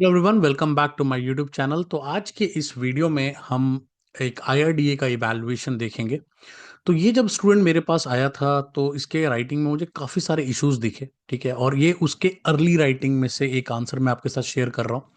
Everyone welcome back to my YouTube channel. तो आज के इस वीडियो में हम एक आईआरडीए का इवैल्यूएशन देखेंगे। तो ये जब स्टूडेंट मेरे पास आया था तो इसके राइटिंग में मुझे काफ़ी सारे इश्यूज दिखे, ठीक है। और ये उसके अर्ली राइटिंग में से एक आंसर मैं आपके साथ शेयर कर रहा हूँ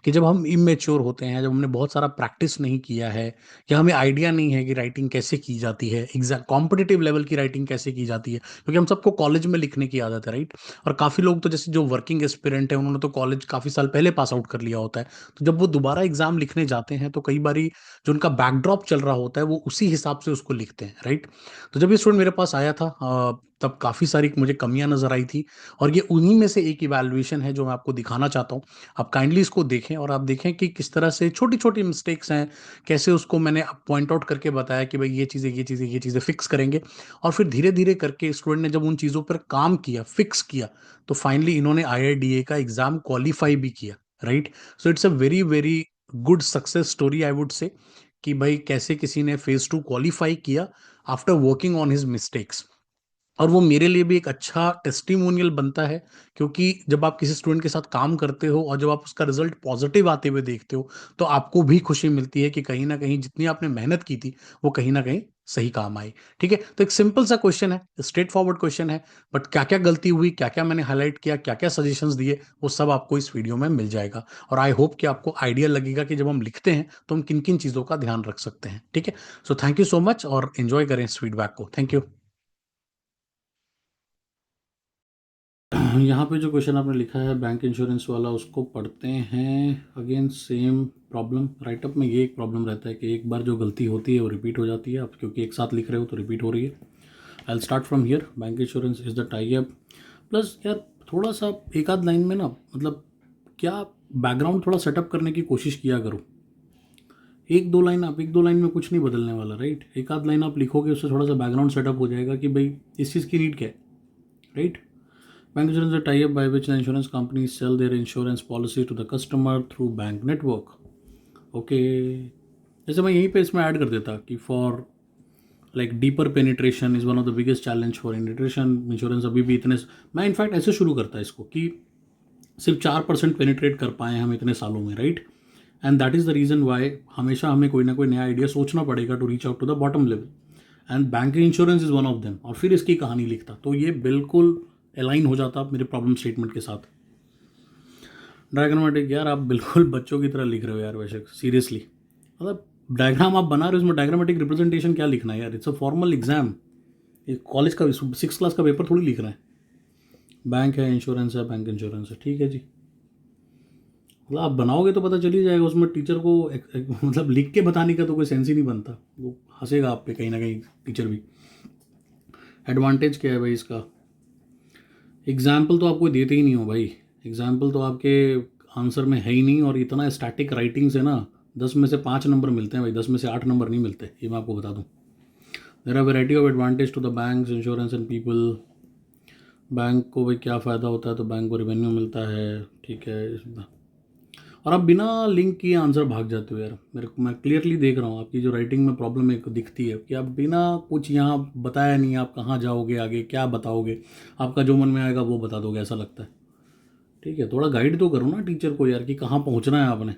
कि जब हम इमेच्योर होते हैं, जब हमने बहुत सारा प्रैक्टिस नहीं किया है या हमें आइडिया नहीं है कि राइटिंग कैसे की जाती है, एग्जैक्ट कॉम्पिटिटिव लेवल की राइटिंग कैसे की जाती है, क्योंकि हम सबको कॉलेज में लिखने की आदत है, राइट। और काफ़ी लोग तो जैसे जो वर्किंग एस्पिरेंट है उन्होंने तो कॉलेज काफ़ी साल पहले पास आउट कर लिया होता है। तो जब वो दोबारा एग्जाम लिखने जाते हैं तो कई बारी जो उनका बैकड्रॉप चल रहा होता है वो उसी हिसाब से उसको लिखते हैं, राइट। तो जब ये स्टूडेंट मेरे पास आया था तब काफ़ी सारी मुझे कमियां नजर आई थी। और ये उन्हीं में से एक इवैल्यूएशन है जो मैं आपको दिखाना चाहता हूँ। आप काइंडली इसको देखें और आप देखें कि किस तरह से छोटी छोटी मिस्टेक्स हैं, कैसे उसको मैंने पॉइंट आउट करके बताया कि भाई ये चीज़ें फिक्स करेंगे। और फिर धीरे धीरे करके स्टूडेंट ने जब उन चीज़ों पर काम किया, फिक्स किया, तो फाइनली इन्होंने आईआईडीए का एग्जाम क्वालिफाई भी किया, right. So it's a very very good success story I would say कि भाई कैसे किसी ने फेज 2 क्वालिफाई किया after working on his mistakes. और वो मेरे लिए भी एक अच्छा टेस्टिमोनियल बनता है, क्योंकि जब आप किसी स्टूडेंट के साथ काम करते हो और जब आप उसका रिजल्ट पॉजिटिव आते हुए देखते हो तो आपको भी खुशी मिलती है कि कहीं ना कहीं जितनी आपने मेहनत की थी वो कहीं ना कहीं सही काम आई। ठीक है, तो एक सिंपल सा क्वेश्चन है, स्ट्रेट फॉरवर्ड क्वेश्चन है, बट क्या क्या गलती हुई, क्या क्या मैंने हाईलाइट किया, क्या क्या सजेशंस दिए, वो सब आपको इस वीडियो में मिल जाएगा। और आई होप कि आपको आइडिया लगेगा कि जब हम लिखते हैं तो हम किन किन चीज़ों का ध्यान रख सकते हैं। ठीक है, so thank you so much और एंजॉय करें इस फीडबैक को। Thank you. यहाँ पे जो क्वेश्चन आपने लिखा है बैंक इंश्योरेंस वाला, उसको पढ़ते हैं। अगेन सेम प्रॉब्लम, राइटअप में ये एक प्रॉब्लम रहता है कि एक बार जो गलती होती है वो रिपीट हो जाती है। आप क्योंकि एक साथ लिख रहे हो तो रिपीट हो रही है। I will start from here. Bank insurance is the tie up plus. यार थोड़ा सा एक आध लाइन में ना, मतलब क्या बैकग्राउंड थोड़ा सेटअप करने की कोशिश किया करो। एक दो लाइन में कुछ नहीं बदलने वाला, राइट। एक आध लाइन आप लिखोगे, उससे थोड़ा सा बैकग्राउंड सेटअप हो जाएगा कि भाई इस चीज़ की नीड क्या है, right. Bank insurance is a tie-up by which the insurance companies sell their insurance policy to the customer through bank network. Okay. जैसे मैं यहीं पे इसमें ऐड कर देता कि for like deeper penetration is one of the biggest challenge for penetration insurance. अभी भी इतने, मैं इनफैक्ट ऐसे शुरू करता इसको कि सिर्फ 4% पेनिट्रेट कर पाए हम इतने सालों में, right. And that is the reason why हमेशा हमें कोई ना कोई नया आइडिया सोचना पड़ेगा to reach out to the bottom level. And bank insurance is one of them. और फिर इसकी कहानी लिखता तो ये बिल्कुल अलाइन हो जाता मेरे प्रॉब्लम स्टेटमेंट के साथ। डायग्रामेटिक, यार आप बिल्कुल बच्चों की तरह लिख रहे हो यार, वैसे सीरियसली। मतलब डायग्राम आप बना रहे हो, उसमें डायग्रामेटिक रिप्रेजेंटेशन क्या लिखना है यार। It's a formal exam. ये कॉलेज का 6 क्लास का पेपर थोड़ी लिख रहे हैं। बैंक है, इंश्योरेंस है, बैंक इंश्योरेंस है, ठीक है जी। मतलब आप बनाओगे तो पता चल ही जाएगा। उसमें टीचर को मतलब लिख के बताने का तो कोई सेंस ही नहीं बनता। वो हंसेगा आप पे कहीं ना कहीं, टीचर भी। एडवांटेज क्या है भाई इसका? एग्जाम्पल तो आपको देते ही नहीं हो भाई। एग्जाम्पल तो आपके आंसर में है ही नहीं। और इतना स्टैटिक राइटिंग से ना 10 में से 5 नंबर मिलते हैं भाई, 10 में से 8 नंबर नहीं मिलते, ये मैं आपको बता दूं। There are variety of advantage to the banks, insurance and people. Bank को भाई क्या फ़ायदा होता है? तो बैंक को रेवेन्यू मिलता है, ठीक है। और आप बिना लिंक किए आंसर भाग जाते हो यार। मेरे को, मैं क्लियरली देख रहा हूँ आपकी जो राइटिंग में प्रॉब्लम एक दिखती है कि आप बिना कुछ यहाँ बताया नहीं, आप कहाँ जाओगे, आगे क्या बताओगे, आपका जो मन में आएगा वो बता दोगे, ऐसा लगता है। ठीक है, थोड़ा गाइड तो करो ना टीचर को यार कि कहाँ पहुँचना है आपने।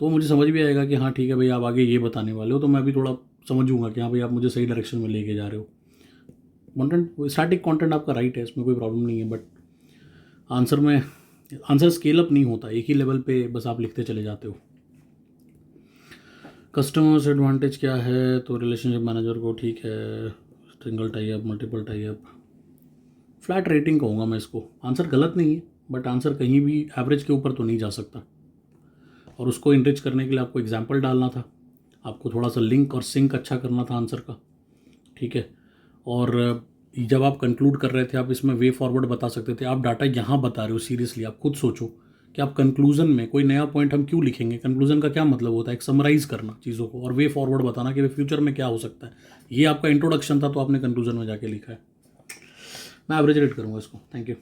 तो मुझे समझ भी आएगा कि हाँ ठीक है भाई, आप आगे ये बताने वाले हो, तो मैं भी थोड़ा समझूंगा कि हाँ भाई आप मुझे सही डायरेक्शन में लेके जा रहे हो। कंटेंट, स्टैटिक कंटेंट आपका राइट है, इसमें कोई प्रॉब्लम नहीं है। बट आंसर में, आंसर स्केल अप नहीं होता, एक ही लेवल पे बस आप लिखते चले जाते हो। कस्टमर्स एडवांटेज क्या है? तो रिलेशनशिप मैनेजर को, ठीक है। Single tie up, multiple tie up, flat rating कहूँगा मैं इसको। आंसर गलत नहीं है, बट आंसर कहीं भी एवरेज के ऊपर तो नहीं जा सकता। और उसको इनरिच करने के लिए आपको एग्जाम्पल डालना था, आपको थोड़ा सा लिंक और सिंक अच्छा करना था आंसर का, ठीक है। और जब आप कंक्लूड कर रहे थे आप इसमें वे फॉरवर्ड बता सकते थे। आप डाटा यहाँ बता रहे हो, सीरियसली आप खुद सोचो कि आप कंक्लूजन में कोई नया पॉइंट हम क्यों लिखेंगे। कंक्लूजन का क्या मतलब होता है? एक समराइज करना चीज़ों को, और वे फॉरवर्ड बताना कि फ्यूचर में क्या हो सकता है। ये आपका इंट्रोडक्शन था, तो आपने कंक्लूजन में जाके लिखा है। मैं एवरेज रेट करूँगा इसको। Thank you.